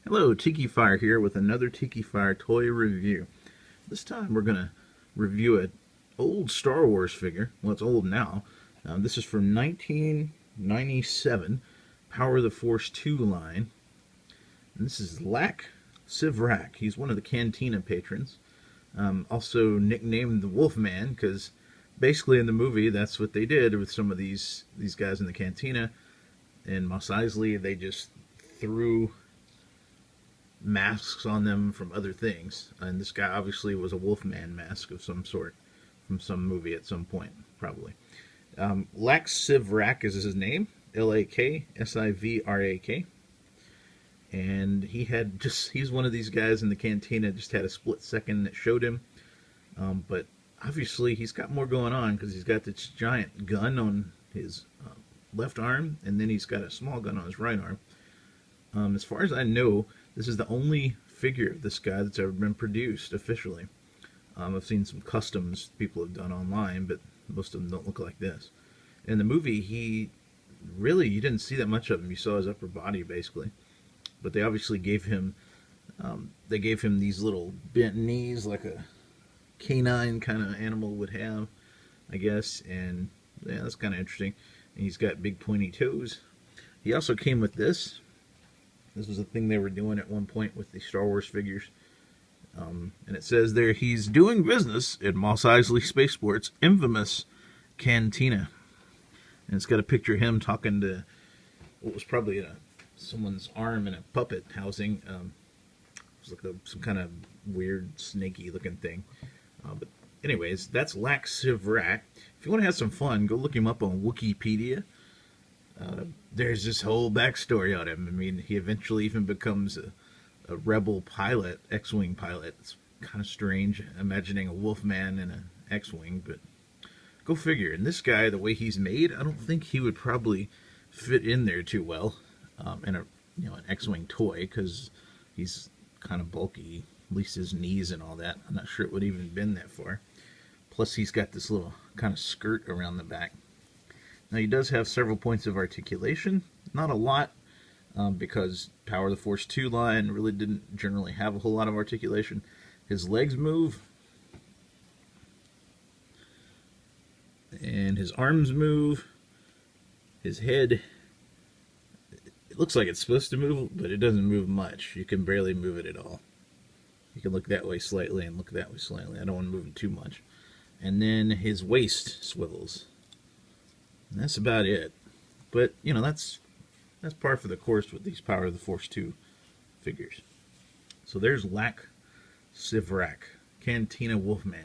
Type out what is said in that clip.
Hello, Tikifire here with another Tikifire toy review. This time we're going to review an old Star Wars figure. Well, it's old now. This is from 1997, Power of the Force 2 line. And this is Lak Sivrak. He's one of the Cantina patrons. Also nicknamed the Wolfman, because basically in the movie that's what they did with some of these guys in the Cantina. In Mos Eisley, they just threw masks on them from other things, and this guy obviously was a Wolfman mask of some sort from some movie at some point, probably. Lak Sivrak is his name, Laksivrak, and he's one of these guys in the Cantina. Just had a split second that showed him, but obviously he's got more going on, because he's got this giant gun on his left arm, and then he's got a small gun on his right arm. As far as I know, this is the only figure of this guy that's ever been produced officially. I've seen some customs people have done online, but most of them don't look like this. In the movie, you didn't see that much of him. You saw his upper body, basically. But they obviously gave him these little bent knees, like a canine kind of animal would have, I guess. And yeah, that's kind of interesting. And he's got big pointy toes. He also came with this. This was a thing they were doing at one point with the Star Wars figures. And it says there, he's doing business at Mos Eisley Spaceport's infamous Cantina. And it's got a picture of him talking to what was probably someone's arm in a puppet housing. It was like some kind of weird, snaky looking thing. But anyways, that's Lak Sivrak. If you want to have some fun, go look him up on Wikipedia. There's this whole backstory on him. I mean, he eventually even becomes a rebel pilot, X-Wing pilot. It's kind of strange, imagining a Wolfman in an X-Wing, but go figure. And this guy, the way he's made, I don't think he would probably fit in there too well in an X-Wing toy, because he's kind of bulky, at least his knees and all that. I'm not sure it would even bend that far. Plus, he's got this little kind of skirt around the back. Now, he does have several points of articulation. Not a lot, because Power of the Force 2 line really didn't generally have a whole lot of articulation. His legs move, and his arms move. His head, it looks like it's supposed to move, but it doesn't move much. You can barely move it at all. You can look that way slightly and look that way slightly. I don't want to move him too much. And then his waist swivels. And that's about it. But, that's par for the course with these Power of the Force 2 figures. So there's Lak Sivrak, Cantina Wolfman.